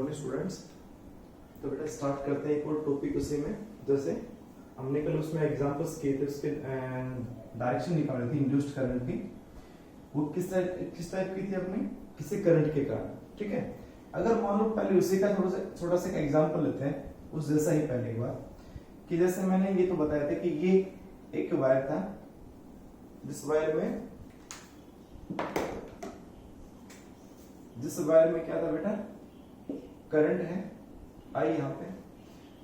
Morning students. तो बेटा start करते हैं एक और टॉपिक उसी में। जैसे हमने कल उसमें एग्जांपल्स किए थे, उसके डायरेक्शन निकाली थी इंड्यूस्ड करंट की। वो किस टाइप की थी अपनी, किसी करंट के कारण। ठीक है, अगर मान लो पहले उसी का छोटा सा एग्जांपल लेते हैं, उस जैसा ही पहले एक बार कि जैसे मैंने ये तो बताया था कि ये एक वायर था, जिस वायर में क्या था बेटा, करंट है आई यहाँ पे।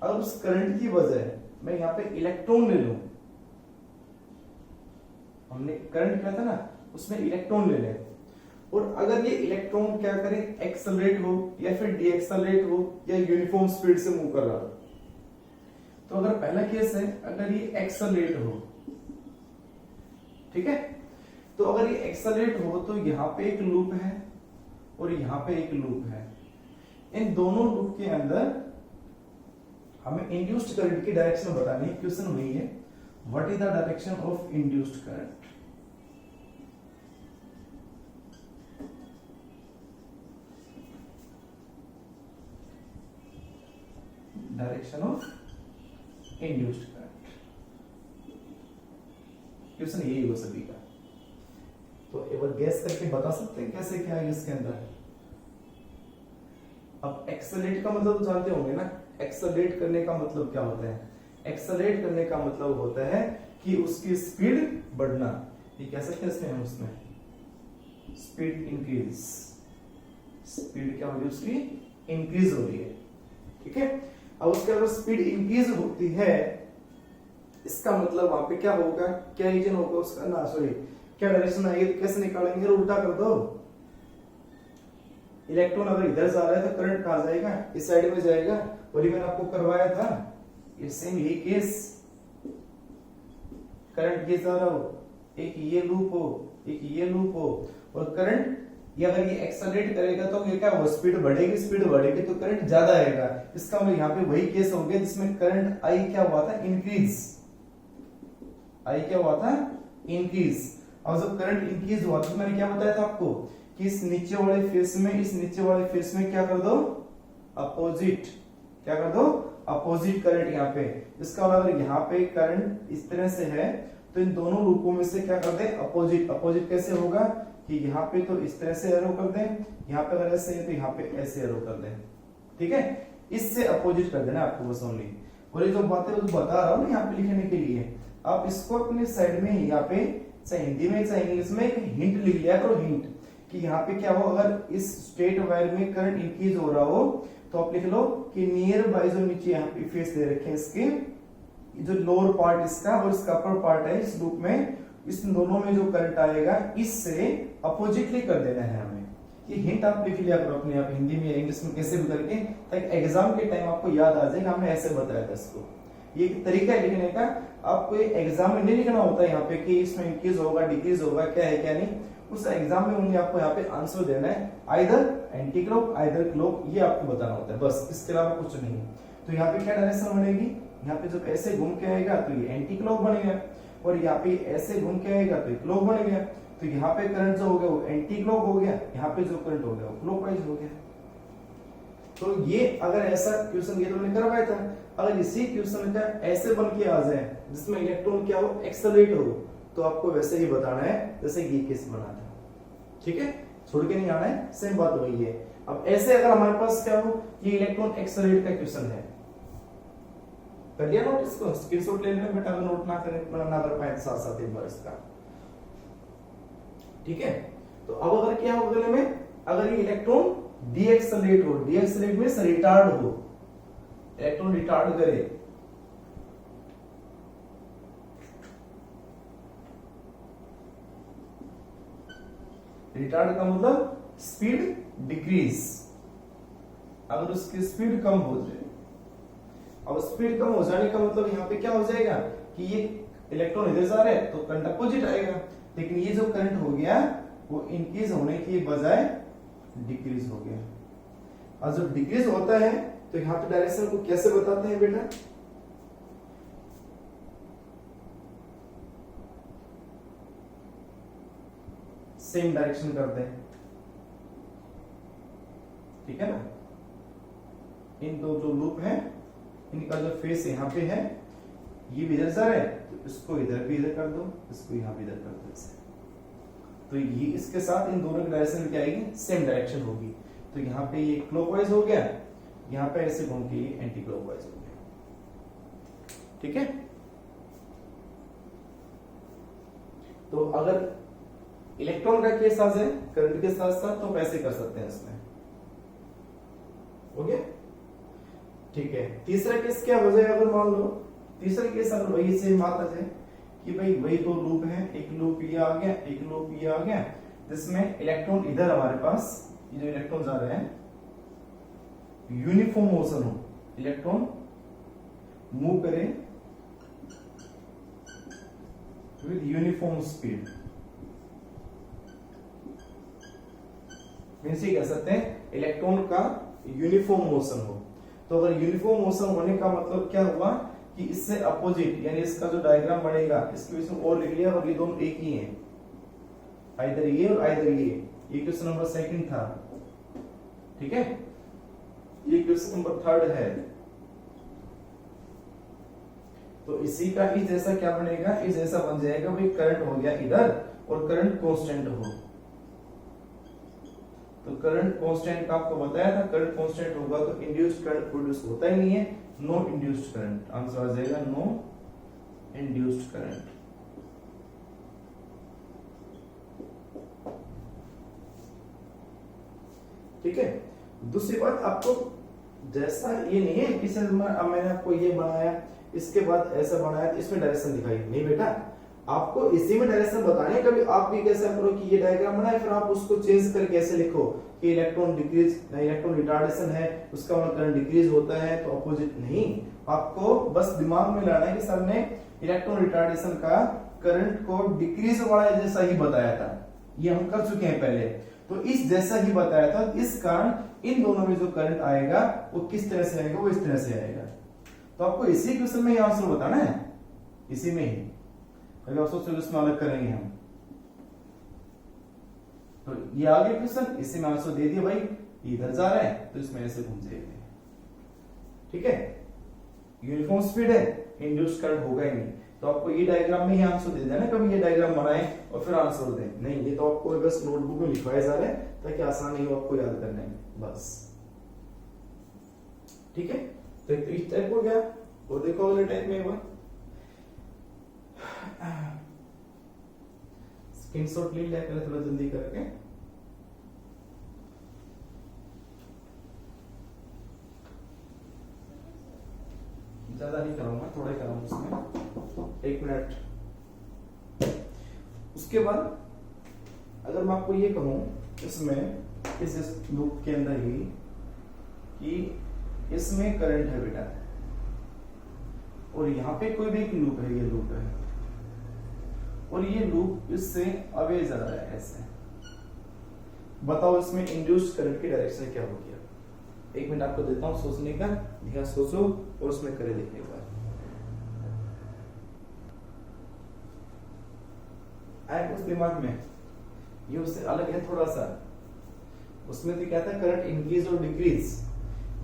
अब उस करंट की बजाय मैं यहाँ पे इलेक्ट्रॉन ले लूं, हमने करंट किया था ना, उसमें इलेक्ट्रॉन ले लें, और अगर ये इलेक्ट्रॉन क्या करे, एक्सेलरेट हो या फिर डीएक्सेलरेट हो या यूनिफॉर्म स्पीड से मूव कर रहा हो। तो अगर पहला केस है, अगर ये एक्सेलरेट हो, ठीक है, तो अगर ये एक्सेलरेट हो तो यहाँ पे एक लूप है और यहाँ पे एक लूप है। इन दोनों लूप के अंदर हमें इंड्यूस्ड करंट की डायरेक्शन बतानी है। क्वेश्चन वही है, what is the direction of induced current. Direction of induced current, question यही होगा सभी का। तो एक बार गैस करके बता सकते हैं कैसे क्या है इसके अंदर। अब एक्सेलरेट का मतलब तो जानते होंगे ना, एक्सेलरेट करने का मतलब क्या होता है। एक्सेलरेट करने का मतलब होता है कि उसकी स्पीड बढ़ना, ये कह सकते हैं इसमें हम उसमें स्पीड इंक्रीज, स्पीड क्या हो रही है उसकी, इंक्रीज हो रही है। ठीक है, अब उसके अगर स्पीड इंक्रीज होती है, इसका मतलब वहां पे क्या होगा, क्या रीजन होगा उसका ना, सॉरी क्या डायरेक्शन आएगी, तो कैसे निकालेंगे, उल्टा कर दो। इलेक्ट्रॉन अगर इधर जा रहा है तो करंट कहां जाएगा, इस साइड में जाएगा। और ये मैंने आपको करवाया था, ये सेम यही केस, करंट ये जा रहा हो, एक ये लूप हो, एक ये लूप हो, और करंट ये अगर ये एक्सेलरेट करेगा तो ये क्या हो, स्पीड बढ़ेगी तो करंट ज्यादा आएगा। इसका मतलब यहाँ पे वही केस हो गया जिसमें करंट आई क्या हुआ था, इंक्रीज, आई क्या हुआ था, इंक्रीज। और जब करंट इंक्रीज हुआ तो मैंने क्या बताया था आपको कि इस नीचे वाले फेस में क्या कर दो, अपोजिट, क्या कर दो, अपोजिट करंट यहाँ पे। इसका मतलब अगर यहाँ पे करंट इस तरह से है तो इन दोनों लूपों में से क्या कर दे, अपोजिट। अपोजिट कैसे होगा कि यहाँ पे तो इस तरह से एरो कर दें, यहाँ पे अगर ऐसे है तो यहाँ पे ऐसे एरो कर दें। ठीक है, इससे अपोजिट कर देना आपको बस ओनली। और ये जो बातें वो बता रहा हूँ ना यहाँ पे लिखने के लिए, आप इसको अपने साइड में यहाँ पे चाहे हिंदी में चाहे इंग्लिश में एक हिंट लिख लिया करो, हिंट कि यहाँ पे क्या हो, अगर इस स्ट्रेट वायर में करंट इंक्रीज हो रहा हो तो आप लिख लो कि नियर बाय, जो नीचे यहाँ पे फेस दे रखे हैं इसके, जो लोअर पार्ट इसका और इसका अपर पार्ट है इस लूप में, इस दोनों में जो करंट आएगा इससे अपोजिटली कर देना है हमें। ये हिंट आप लिख लिया करो अपने आप हिंदी में या इंग्लिश में कैसे भी करके, ताकि एग्जाम के टाइम आपको याद आ जाएगा हमने ऐसे बताया था इसको। ये तरीका है लिखने का, आपको एग्जाम में नहीं लिखना होता है यहाँ पे कि इसमें इंक्रीज होगा डिक्रीज होगा क्या है क्या नहीं, उस एग्जाम में उन्हें आपको यहाँ पे आंसर देना है, either anti clock either clock, ये आपको बताना होता है बस, इसके अलावा कुछ नहीं। तो यहाँ पे क्या डायरेक्शन बनेगी, यहाँ पे जब ऐसे घूम के आएगा तो ये एंटी क्लॉक बनेगा, और यहाँ पे ऐसे घूम के आएगा तो ये क्लॉक बनेगा। तो यहाँ पे करंट जो हो गया वो एंटी क्लॉक हो गया, यहाँ पे जो करंट हो गया वो क्लॉकवाइज हो गया। तो ये अगर ऐसा क्वेश्चन ये तो मैंने करवाया था, अगर इसी क्वेश्चन का ऐसे बन के आ जाए जिसमें इलेक्ट्रॉन क्या हो, एक्सेलरेट हो, तो आपको वैसे ही बताना है जैसे ये केस बना था। ठीक है, छोड़ के नहीं आना है, सेम बात वही है। अब ऐसे अगर हमारे पास क्या हो, ये इलेक्ट्रॉन एक्सेलरेट का क्वेश्चन है, कर लिया नोट, इसको स्क्रीनशॉट ले लेना बेटा, अगर नोट ना कर पाए साथ साथ एक बार इसका। ठीक है, तो अब अगर क्या हो अगले में, अगर ये इलेक्ट्रॉन डीएक्सेलरेट हो, डीएक्सेलरेट मींस रिटार्ड हो, इलेक्ट्रॉन रिटार्ड करे, रिटार्ड का मतलब स्पीड डिक्रीज, अगर उसकी स्पीड कम हो जाए। अब स्पीड कम हो जाने का मतलब यहाँ पे क्या हो जाएगा कि ये इलेक्ट्रॉन इधर जा रहा है तो करंट अपोजिट आएगा, लेकिन ये जो करंट हो गया वो इंक्रीज होने की बजाय डिक्रीज हो गया। और जब डिक्रीज होता है तो यहाँ पे डायरेक्शन को कैसे बताते हैं बेटा, सेम डायरेक्शन करते हैं, ठीक है ना। इन दो जो लूप है इनका जो फेस यहाँ पे है ये भी इधर जा रहा है, तो इसको इधर भी इधर कर दो, इसको यहाँ भी इधर कर दो ऐसे। तो ये इसके साथ इन दोनों की डायरेक्शन क्या आएगी, सेम डायरेक्शन होगी। तो यहाँ पे ये क्लॉकवाइज हो गया, यहाँ पे ऐसे घूम के ये एंटी क्लॉकवाइज हो गया। ठीक है, तो अगर इलेक्ट्रॉन का केस आ जाए करंट के साथ साथ तो कैसे कर सकते हैं इसमें, हो गया। ठीक है, तीसरा केस क्या हो जाए, अगर मान लो तीसरा केस अगर वही सेम आता है कि भाई वही दो लूप हैं, एक लूप ये आ गया, एक लूप ये आ गया, जिसमें इलेक्ट्रॉन इधर हमारे पास ये जो इलेक्ट्रॉन जा रहे हैं यूनिफॉर्म मोशन हो, इलेक्ट्रॉन मूव करे विद यूनिफॉर्म स्पीड, मींस ये कह सकते हैं इलेक्ट्रॉन का यूनिफॉर्म मोशन हो। तो अगर यूनिफॉर्म मोशन होने का मतलब क्या हुआ कि इससे अपोजिट यानी इसका जो डायग्राम बनेगा इसके बीच में और लिख लिया, और ये दोनों एक ही हैं, आइदर ये और आइदर ये क्वेश्चन नंबर सेकंड था। ठीक है, ये क्वेश्चन नंबर थर्ड है। तो इसी का इस जैसा क्या बनेगा, इस जैसा बन जाएगा भाई करंट हो गया इधर और करंट कांस्टेंट हो। तो करंट कांस्टेंट का आपको बताया था, करंट कांस्टेंट होगा तो इंड्यूस्ड करंट प्रोड्यूस होता ही नहीं है, नो इंड्यूस्ड करंट, आंसर आ जाएगा नो इंड्यूस्ड करंट। ठीक है, दूसरी बात आपको जैसा ये नहीं है कि सर अब मैंने आपको ये बनाया इसके बाद ऐसा बनाया तो इसमें डायरेक्शन दिखाई नहीं बेटा, आपको इसी में डायरेक्शन बताने है। कभी आप भी कैसा करो कि ये डायग्राम बनाए फिर आप उसको चेंज करके ऐसे लिखो कि इलेक्ट्रॉन डिक्रीज, इलेक्ट्रॉन रिटार्डेशन है उसका मतलब करंट डिक्रीज होता है, तो अपोजिट नहीं, आपको बस दिमाग में लाना है कि सर ने इलेक्ट्रॉन रिटार्डेशन का करंट को डिक्रीज वाला जैसा ही बताया था, ये हम कर चुके हैं पहले, तो इस जैसा ही बताया था। इस कारण इन दोनों में जो करंट आएगा वो किस तरह से आएगा, वो इस तरह से आएगा। तो आपको इसी क्वेश्चन में आंसर बताना है, इसी में ही, अगर आप सोचो इसमें अलग करेंगे हम, तो ये आ गया क्वेश्चन, इसी में आंसर दे दिया भाई, इधर जा रहा है तो इसमें ऐसे घूम जाएंगे। ठीक है, यूनिफॉर्म स्पीड है, इंड्यूस्ड करंट होगा ही नहीं, तो आपको ये डायग्राम में ही आंसर दे देना, कभी ये डायग्राम बनाए और फिर आंसर दें, नहीं ये तो आपको बस नोटबुक में लिखवाया जा रहा है ताकि आसानी हो आपको याद करने में, बस। ठीक है, तो इस टाइप हो गया, और देखो अगले टाइप में एक बार स्क्रीनशॉट ले लिया करें थोड़ा जल्दी करके। ज्यादा नहीं कराऊंगा, थोड़ा ही कराऊंगा उसमें, 1 मिनट। उसके बाद अगर मैं आपको ये कहूं इसमें इस लूप के अंदर ही कि इसमें करंट है बेटा, और यहां पे कोई भी एक लूप है, ये लूप है, और ये लूप इससे अवे जा रहा है ऐसे, बताओ इसमें इंड्यूस्ड करंट की डायरेक्शन क्या होगी। 1 मिनट आपको देता हूं सोचने का, ध्यान सोचो और उसमें करे देखने का। आए कुछ दिमाग में, ये उससे अलग है थोड़ा सा, उसमें तो क्या था करंट इंक्रीज और डिक्रीज,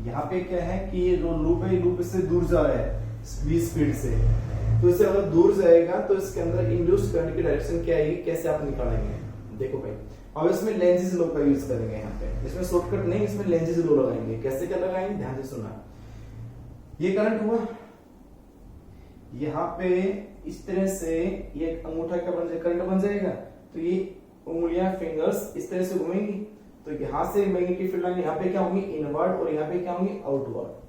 यहाँ पे क्या है कि ये जो लूप है, लूप इससे दूर जा रहा है स्पीड से, तो इससे अगर दूर जाएगा तो इसके अंदर इंड्यूस्ड करंट की डायरेक्शन क्या आएगी, कैसे आप निकालेंगे। देखो भाई, अब इसमें लेंजेस लॉ का यूज करेंगे, यहाँ पे इसमें शॉर्टकट नहीं, इसमें लेंजेस लॉ लगाएंगे। कैसे क्या लगाएंगे, ध्यान से सुना। ये करंट हुआ, यहाँ पे इस तरह से ये अंगूठा का बन जाए करंट बन जाएगा, तो ये उंगलियां फिंगर्स इस तरह से घूमेंगी, तो यहाँ से मैग्नेटिक फील्ड लाइन यहाँ पे क्या होंगी इनवर्ड, और यहाँ पे क्या होंगी आउटवर्ड।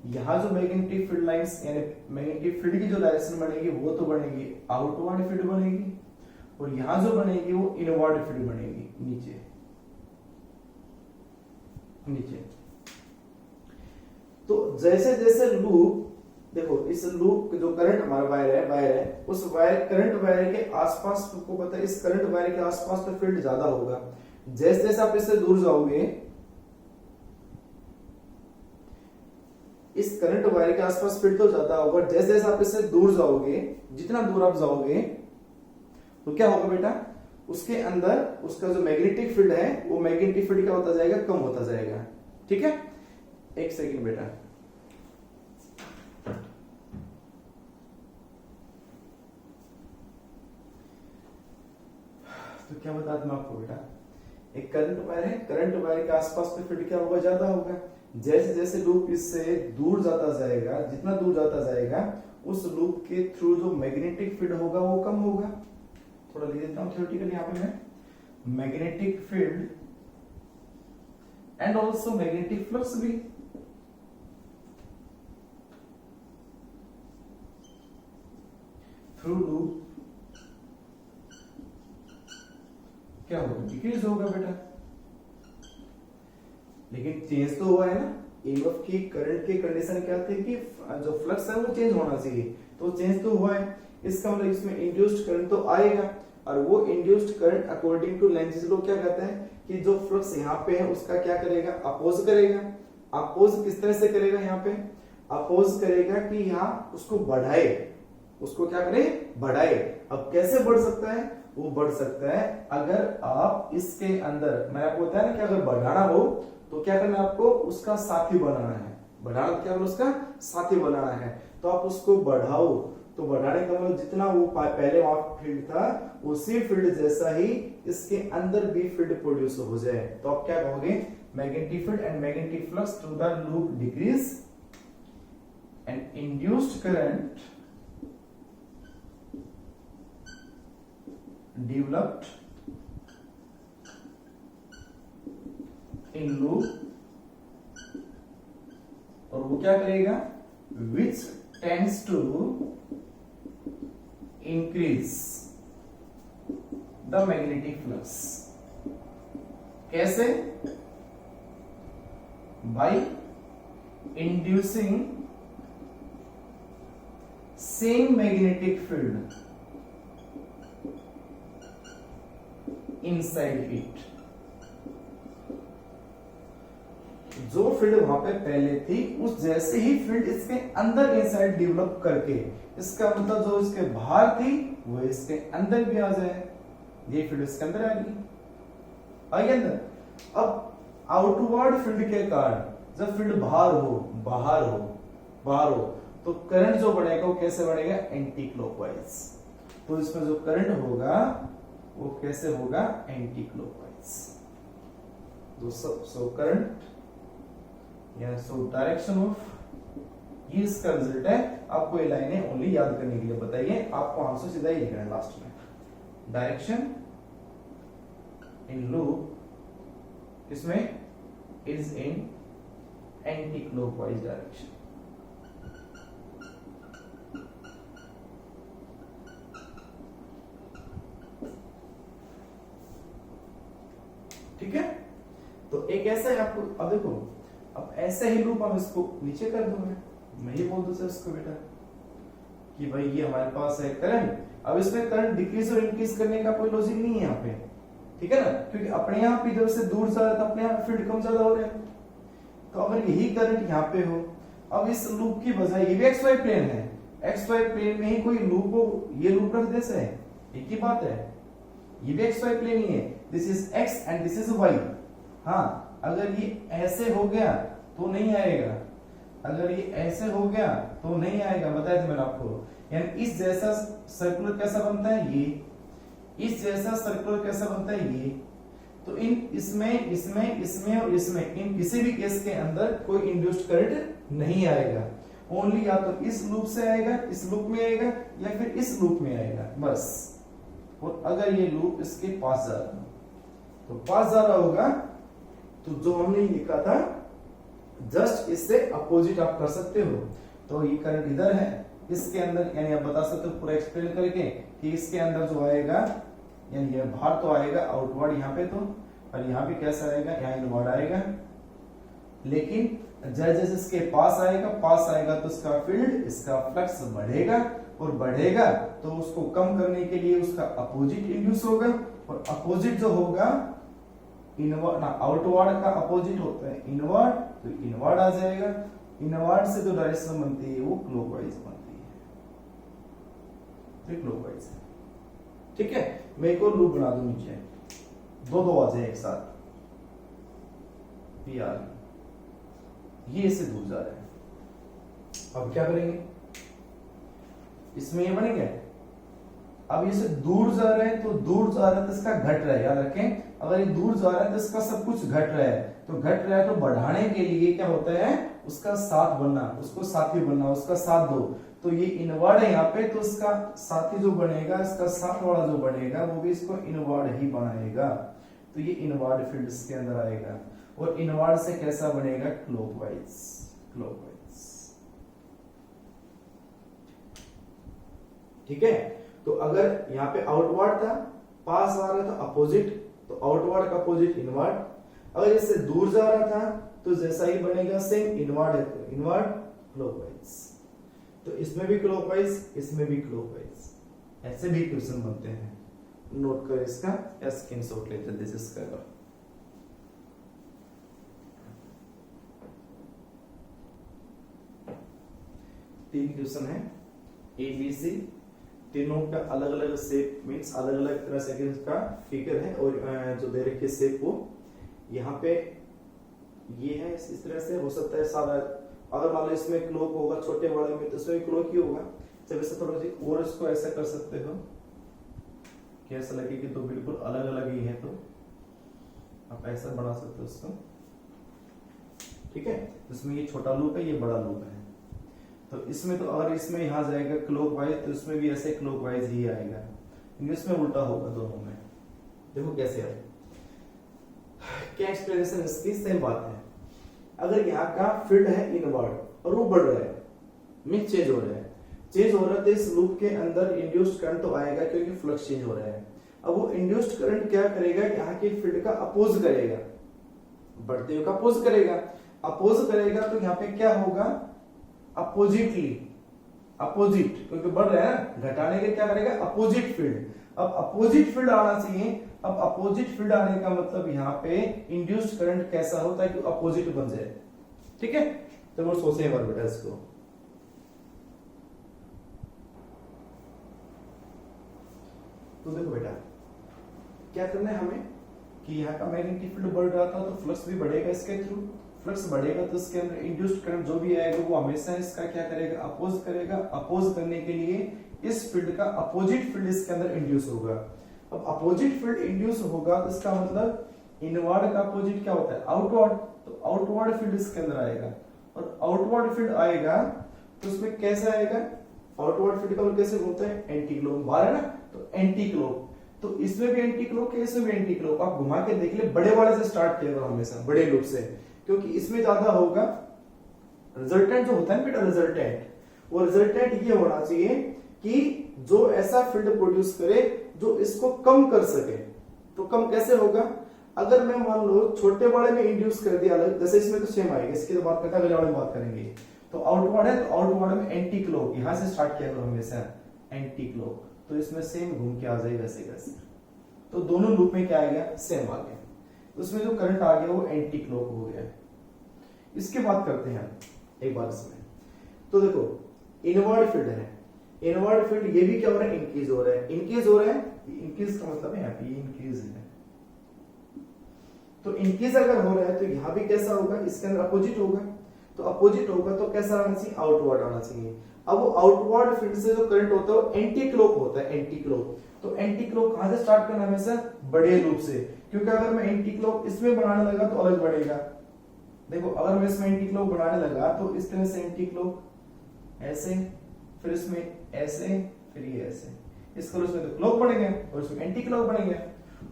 यहाँ जो मैग्नेटिक फील्ड लाइंस यानी मैग्नेटिक फील्ड की जो डायरेक्शन बनेगी वो तो बनेगी आउटवर्ड फील्ड बनेगी, और यहां जो बनेगी वो इनवर्ड फील्ड बनेगी, नीचे नीचे। तो जैसे जैसे लूप, देखो इस लूप जो करंट हमारा वायर है, उस वायर करंट वायर के आसपास, आपको पता है इस करंट वायर के आसपास तो फील्ड ज्यादा होगा, जैसे जैसे आप इससे दूर जाओगे, इस करंट वायर के आसपास फील्ड तो ज्यादा होगा, जैसे जैसे आप इससे दूर जाओगे, जितना दूर आप जाओगे तो क्या होगा बेटा, उसके अंदर उसका जो मैग्नेटिक फील्ड है वो मैग्नेटिक फील्ड क्या होता जाएगा, कम होता जाएगा। ठीक है, एक सेकंड बेटा। तो क्या बता दूं आपको बेटा, एक करंट वायर है, करंट वायर के आसपास में फील्ड क्या होगा, ज्यादा होगा। जैसे जैसे लूप इससे दूर जाता जाएगा, जितना दूर जाता जाएगा उस लूप के थ्रू जो मैग्नेटिक फील्ड होगा वो कम होगा। थोड़ा लिख देता हूं थ्योरेटिकली यहां पे मैं, magnetic field and also magnetic flux भी। थ्रू लूप क्या होगा, डिक्रीज होगा बेटा। लेकिन चेंज तो हुआ है ना, ईएमएफ की करंट की कंडीशन क्या थी कि जो फ्लक्स है वो चेंज होना चाहिए, तो चेंज तो हुआ है। इसका मतलब इसमें इंड्यूस्ड करंट तो आएगा, और वो induced current according to Lenz law क्या कहता है कि जो फ्लक्स यहाँ पे है उसका क्या करेगा, अपोज करेगा। अपोज किस तरह से करेगा, यहाँ पे अपोज करेगा कि यहाँ उसको बढ़ाए, उसको क्या करे, बढ़ाए। अब कैसे बढ़ सकता है, वो बढ़ सकता है अगर आप इसके अंदर, मैंने आपको बताया ना कि अगर बढ़ाना हो तो क्या करना है, आपको उसका साथी बनाना है। बढ़ाना क्या, उसका साथी बनाना है, तो आप उसको बढ़ाओ। तो बढ़ाने का मतलब जितना वो पहले वहां फील्ड था उसी फील्ड जैसा ही इसके अंदर भी फील्ड प्रोड्यूस हो जाए, तो आप क्या कहोगे, magnetic field and magnetic flux through the loop decrease and induced current developed in loop, और वो क्या करेगा, which tends to increase the magnetic flux। कैसे, by inducing same magnetic field inside it. जो फील्ड वहां पे पहले थी उस जैसे ही फील्ड इसके अंदर इनसाइड डेवलप करके, इसका मतलब जो इसके बाहर थी वो इसके अंदर भी आ जाए। ये फील्ड इसके अंदर आ गई, आई अंदर। अब आउटवर्ड फील्ड के कारण जब फील्ड बाहर हो तो करंट जो बढ़ेगा वो कैसे बढ़ेगा, एंटी क्लॉकवाइज। तो इसमें जो करंट होगा वो कैसे होगा, एंटी क्लॉकवाइज। सो करंट या सो डायरेक्शन ऑफ, ये इसका रिजल्ट है। आपको ये लाइनें ओनली याद करने के लिए बताइए, आपको आंसर सीधा ही लिखना है लास्ट में। डायरेक्शन इन लूप इसमें is in anti clockwise direction. ठीक है, तो एक ऐसा है आपको, अब देखो, अब ऐसा ही लूप हम इसको नीचे कर दूंगा, मैं ये बोल दूं सर इसको बेटा कि भाई ये हमारे पास है करंट। अब इसमें करंट डिक्रीज और इंक्रीज करने का कोई लॉजिक नहीं है यहाँ पे, ठीक है ना, क्योंकि अपने आप इधर से दूर जा रहा था, अपने आप फील्ड कम ज्यादा हो रहा है। तो अगर यही करंट यहाँ पे हो, अब इस लूप की बजाय, ये भी एक्स वाई प्लेन है, एक्स वाई प्लेन में ही कोई लूप हो, ये लूप रख दे से एक ही बात है, ये भी एक्स वाई प्लेन ही है, this is X and this is Y. हाँ, अगर ये ऐसे हो गया तो नहीं आएगा, अगर ये ऐसे हो गया तो नहीं आएगा, बताया था मैंने आपको। यानी इस जैसा सर्कुलर कैसा बनता है, ये इस जैसा सर्कुलर कैसा बनता है, ये। तो इन इसमें और इसमें इन किसी भी केस के अंदर कोई इंड्यूस्ड करंट नहीं आएगा, ओनली या तो इस लूप से आएगा, इस लूप में आएगा, या फिर इस लूप में आएगा, बस। और अगर ये लूप इसके पास जा रहा, तो पास जा रहा होगा, तो जो हमने लिखा था जस्ट इससे अपोजिट आप कर सकते हो। तो ये करंट इधर है, इसके अंदर, यानी आप बता सकते हो पूरा एक्सप्लेन करके कि इसके अंदर जो आएगा, यानी ये बाहर तो आएगा आउटवर्ड यहाँ पे, तो और यहाँ भी कैसा आएगा, यहाँ इनवर्ड आएगा। लेकिन जैसे जैसे इसके पास आएगा तो इसका फील्ड, इसका फ्लक्स बढ़ेगा, और बढ़ेगा तो उसको कम करने के लिए उसका अपोजिट इंड्यूस होगा, और अपोजिट जो होगा इनवर्ड, आउटवर्ड का अपोजिट होता है इनवर्ड, तो इनवर्ड आ जाएगा। इनवर्ड से जो डायरेक्शन बनती है वो क्लॉकवाइज बनती है, तो क्लॉकवाइज है। ठीक है, मैं एक और लूप बना दूं नीचे, दो आ जाए एक साथ, पी आर, ये इससे दूर जा रहा है। अब क्या करेंगे, इसमें ये बनेगा, अब ये से दूर जा रहे हैं तो दूर जा रहा है तो इसका घट रहा है, याद रखें अगर ये दूर जा रहा है तो इसका सब कुछ घट रहा है, तो घट रहा है तो बढ़ाने के लिए क्या होता है, उसका साथ बनना, उसको साथी बनना, उसका साथ दो, तो ये इनवर्ड है यहाँ पे, तो इसका साथी जो बनेगा, इसका साथ वाला जो बनेगा वो भी इसको इनवर्ड ही बनाएगा, तो ये इनवर्ड फील्ड इसके अंदर आएगा। और इनवर्ड से कैसा बनेगा, क्लॉकवाइज, क्लॉकवाइज, ठीक है। तो अगर यहाँ पे आउटवर्ड था, पास आ रहा था अपोजिट, तो आउटवर्ड का अपोजिट इनवर्ड, अगर इससे दूर जा रहा था तो जैसा ही बनेगा सेम, इनवर्ड है तो इनवर्ड, क्लॉकवाइज, तो इसमें भी क्लॉकवाइज, इसमें भी क्लॉकवाइज, ऐसे भी क्वेश्चन बनते हैं। नोट कर इसका या स्क्रीनशॉट ले जल्दी से इसका। तीन क्वेश्चन है ABC, तीनों का अलग अलग शेप मींस अलग अलग तरह से का फिगर है, और जो दे रखी शेप वो यहाँ पे ये है, इस तरह से हो सकता है सारा, अगर मान लो इसमें क्लॉक होगा छोटे बड़े में तो इसमें क्लॉक ही होगा, जब ऐसा थोड़ा सी और इसको ऐसा कर सकते हो कि ऐसा लगे कि तो बिल्कुल अलग अलग ही है, तो आप ऐसा बना सकते हो उसको, ठीक है। इसमें ये छोटा लूप है, ये बड़ा लूप है, तो इसमें तो अगर इसमें यहां जाएगा क्लॉकवाइज तो इसमें भी ऐसे क्लॉकवाइज ही आएगा, इंग्लिश में उल्टा होगा दोनों में। देखो कैसे है, क्या एक्सप्लेनेशन इसकी, सेम बात है। अगर यहाँ का फील्ड है इनवर्ड और वो बढ़ रहा है, मींस चेंज हो रहा है, चेंज हो रहा है तो इस लूप के अंदर इंड्यूस्ड करंट तो आएगा क्योंकि फ्लक्स चेंज हो रहा है। अब वो इंड्यूस्ड करंट क्या करेगा, यहाँ के फील्ड का अपोज करेगा, बढ़ते हुए का अपोज करेगा, अपोज करेगा तो यहाँ पे क्या होगा, अपोजिटली, अपोजिट, क्योंकि बढ़ रहा है ना, घटाने के क्या करेगा, अपोजिट फील्ड। अब अपोजिट फील्ड आना चाहिए, अब अपोजिट फील्ड आने का मतलब यहाँ पे इंड्यूस्ड करंट कैसा होता है कि अपोजिट बन जाए, ठीक है। तो वो सोचे एक बार बेटा इसको, तो देखो बेटा क्या करना है हमें कि यहाँ का मैग्नेटिक फील्ड बढ़ रहा था तो फ्लक्स भी बढ़ेगा इसके थ्रू, फ्लक्स बढ़ेगा तो इसके अंदर इंड्यूस्ड करंट जो भी आएगा वो हमेशा इसका क्या करेगा, अपोज करेगा। अपोज करने के लिए इस फील्ड का अपोजिट फील्ड इसके अंदर इंड्यूस होगा। अब अपोजिट फील्ड इंड्यूस होगा तो इसका मतलब इनवर्ड का अपोजिट क्या होता है, आउटवर्ड, तो आउटवर्ड फील्ड इसके अंदर आएगा, और आउटवर्ड फील्ड आएगा तो उसमें कैसे आएगा, आउटवर्ड फील्ड का मतलब कैसे होता है, एंटी क्लॉक, बाहर है ना तो एंटी क्लॉक, तो इसमें भी एंटी क्लॉक है, इसमें भी एंटी क्लॉक। आप घुमा के देख ले, बड़े वाले से स्टार्ट किया करो हमेशा, बड़े लूप से, क्योंकि इसमें ज्यादा होगा रिजल्टेंट जो होता है बेटा, रिजल्टेंट, वो रिजल्टेंट ये होना चाहिए कि जो ऐसा फील्ड प्रोड्यूस करे जो इसको कम कर सके। तो कम कैसे होगा, अगर मैं मान लो छोटे बड़े में इंड्यूस कर दिया अलग, जैसे इसमें तो सेम आएगा, इसकी तो बात करते हैं अगले वाले में बात करेंगे। तो आउटवर्ड है तो आउटवर्ड में एंटी क्लॉक, यहां से स्टार्ट किया करो हमेशा एंटी क्लॉक, तो इसमें सेम घूम के आ जाएगा ऐसे कैसे, तो दोनों लूप में क्या आएगा, सेम आ गया, तो उसमें जो करंट आ गया वो एंटी क्लॉक हो गया। इसके बात करते हैं एक बार इसमें, तो देखो इनवर्ड फील्ड है, इनवर्ड फील्ड ये भी क्या हो रहा है, इंक्रीज हो रहा है, इंक्रीज हो रहा है, इंक्रीज का मतलब है यहाँ पे इंक्रीज है, तो इंक्रीज अगर हो रहा है तो यहाँ भी कैसा होगा, इसके अंदर अपोजिट होगा, तो अपोजिट होगा तो कैसा आना चाहिए, आउटवर्ड आना चाहिए। अब वो आउटवर्ड फील्ड से जो करंट होता है वो एंटी क्लॉक होता है, एंटी क्लॉक, तो एंटी क्लॉक कहां से स्टार्ट करना है, हमेशा बड़े लूप से, क्योंकि अगर मैं एंटी क्लॉक इसमें बनाने लगा तो अलग बढ़ेगा। देखो अगर मैं इसमें एंटी क्लॉक बनाने लगा तो इस तरह से एंटी क्लॉक ऐसे, फिर इसमें ऐसे, फिर ये ऐसे, इस कलर में तो क्लॉक बनेंगे और इसमें एंटी क्लॉक बनेंगे।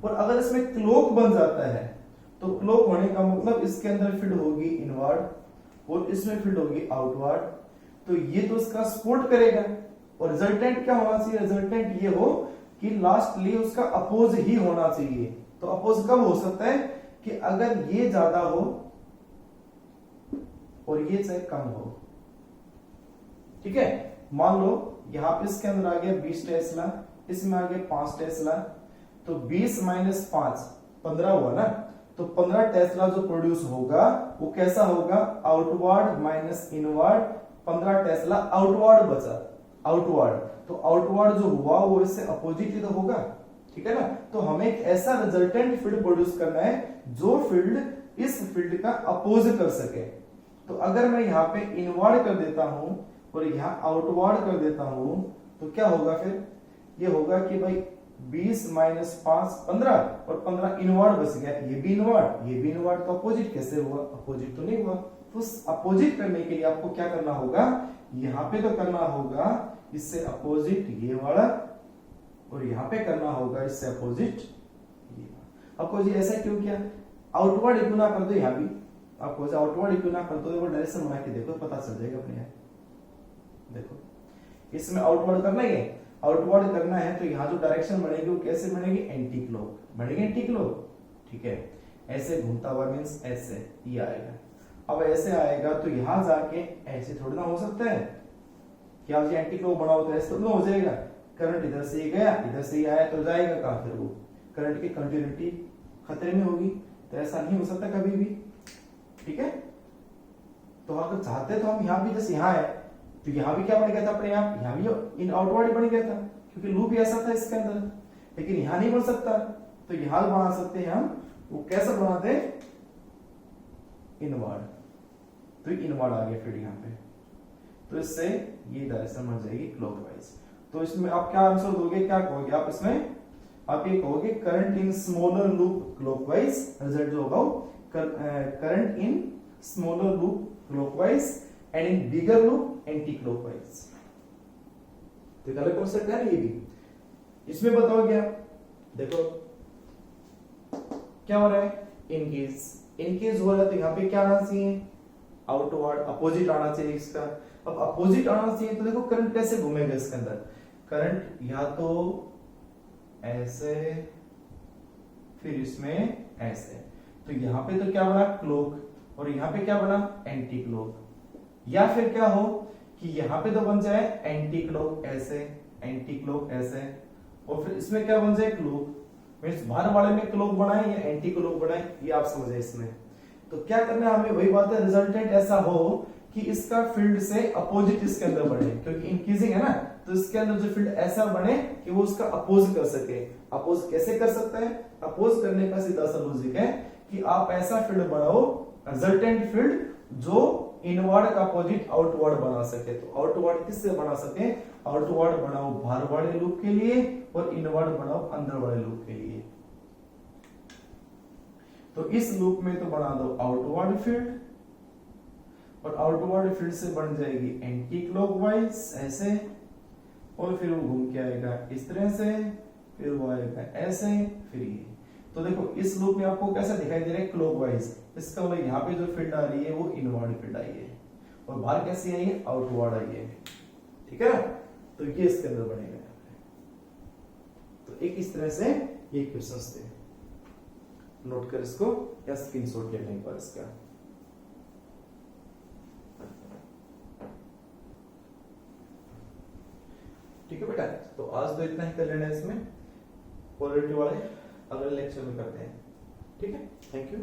और अगर इसमें क्लॉक बन जाता है तो क्लॉक होने का मतलब इसके अंदर फील्ड होगी इनवर्ड और इसमें फील्ड होगी आउटवर्ड, तो ये तो इसका सपोर्ट करेगा। और रिजल्टेंट क्या होना चाहिए, रिजल्टेंट ये हो कि लास्टली उसका अपोज ही होना चाहिए। तो अपोज कब हो सकता है कि अगर ये ज्यादा हो और ये चाहे कम हो, ठीक है। मान लो यहां पे इसके अंदर आ गया 20 टेस्ला, इसमें आ गया 5 टेस्ला, तो 20 माइनस 5 15 हुआ ना, तो 15 टेस्ला जो प्रोड्यूस होगा वो कैसा होगा, outward minus inward, 15 Tesla outward बचा, आउटवर्ड, तो आउटवर्ड जो हुआ वो इससे अपोजिट ही तो होगा, ठीक है ना। तो हमें एक ऐसा रिजल्टेंट फील्ड प्रोड्यूस करना है जो फील्ड इस फील्ड का अपोज कर सके। तो अगर मैं यहाँ पे इनवर्ड कर देता हूं और यहाँ आउटवर्ड कर देता हूं तो क्या होगा फिर, ये होगा कि भाई 20 माइनस 5 15 और 15 इनवर्ड बच गया, ये भी इनवर्ड ये भी इनवर्ड, तो अपोजिट कैसे हुआ, अपोजिट तो नहीं हुआ। तो अपोजिट करने के लिए आपको क्या करना होगा, यहाँ पे तो करना होगा इससे अपोजिट ये वाला और यहाँ पे करना होगा इससे अपोजिट ये वाला। आपको जी ऐसा क्यों किया, आउटवर्ड इक्विना कर दो, यहाँ भी आपको आउटवर्ड इक्विना कर दो, वो डायरेक्शन बना के देखो पता चल जाएगा अपने आप। देखो इसमें आउटवर्ड करना ही है, आउटवर्ड करना है तो यहाँ जो डायरेक्शन बनेगी वो कैसे बनेगी, एंटी क्लॉक बनेगी, एंटी क्लॉक, ठीक है। ऐसे घूमता हुआ मींस ऐसे ये आएगा, अब ऐसे आएगा तो यहां जाके ऐसे थोड़ा ना हो सकता है कि आप एंटी क्लॉक बनाओ तो ऐसे तो हो जाएगा, करंट इधर से ही गया इधर से ही आया तो जाएगा कहां, फिर वो करंट की कंटिन्यूटी खतरे में होगी, तो ऐसा नहीं हो सकता कभी भी, ठीक है। तो अगर चाहते तो हम यहाँ भी जैसे यहाँ है तो यहाँ भी क्या बन गया था अपने आप, यहाँ भी इन आउटवर्ड बन गया था क्योंकि लूप ही ऐसा था इसके अंदर, लेकिन यहाँ नहीं बन सकता, तो यहाँ बना सकते हैं हम, वो कैसे बनाते हैं, इनवर्ड, तो इनवर्ड आ गया फिर यहाँ पे, तो इससे ये डायरेक्शन बन जाएगी क्लॉकवाइज। तो इसमें आप क्या आंसर दोगे, क्या कहोगे आप इसमें, आप ये कहोगे current in smaller loop clockwise, result जो होगा current in smaller loop clockwise and in bigger loop anti clockwise. तो गलत कॉन्सेप्ट है ना ये भी, इसमें बताओगे आप, देखो क्या हो रहा है, इनकेस हो रहा है तो यहाँ पे क्या आना चाहिए, आउटवर्ड अपोजिट आना चाहिए इसका। अब अपोजिट आना चाहिए तो देखो करंट कैसे घूमेगा इसके अंदर, करंट या तो ऐसे फिर इसमें ऐसे, तो यहाँ पे तो क्या बना क्लॉक और यहाँ पे क्या बना एंटी क्लॉक, या फिर क्या हो कि यहाँ पे तो बन जाए एंटी क्लॉक ऐसे, एंटी क्लॉक ऐसे, और फिर इसमें क्या बन जाए क्लॉक, मींस बाहर वाले में क्लॉक बनाए या एंटी क्लॉक बनाए, ये आप समझे इसमें। तो क्या करना है हमें, वही बात है, रिजल्टेंट ऐसा हो कि इसका फील्ड से अपोजिट इसके अंदर बढ़े, क्योंकि इंक्रीजिंग है ना, तो इसके अंदर जो फील्ड ऐसा बने कि वो उसका अपोज कर सके। अपोज कैसे कर सकता है, अपोज करने का सीधा सा लॉजिक है कि आप ऐसा फील्ड बनाओ, रिजल्टेंट फील्ड जो इनवर्ड का अपोजिट आउटवर्ड बना सके। तो आउटवर्ड किससे बना सके, आउटवर्ड बनाओ बाहर वाले लूप के लिए और इनवर्ड बनाओ अंदर वाले लूप के लिए। तो इस लूप में तो बना दो आउटवर्ड फील्ड, और आउटवर्ड फील्ड से बन जाएगी एंटी क्लॉकवाइज ऐसे, और फिर वो घूम के आएगा इस तरह से, फिर वो आएगा ऐसे, फिर ये। तो देखो इस लूप में आपको कैसा दिखाई दे रहा है, क्लॉकवाइज, इसका मतलब यहाँ पे जो फील्ड आ रही है वो इनवर्ड फील्ड आई है, और बाहर कैसी आई है, आउटवर्ड आई है, ठीक है ना। तो ये इसके अंदर बनेगा। तो एक इस तरह से ये क्वेश्चंस थे, नोट कर इसको या स्क्रीनशॉट ले लें एक बार इसका। ठीक है बेटा, तो आज तो इतना ही कर लेना है इसमें, पोलरिटी वाले अगले लेक्चर में करते हैं, ठीक है। Thank you.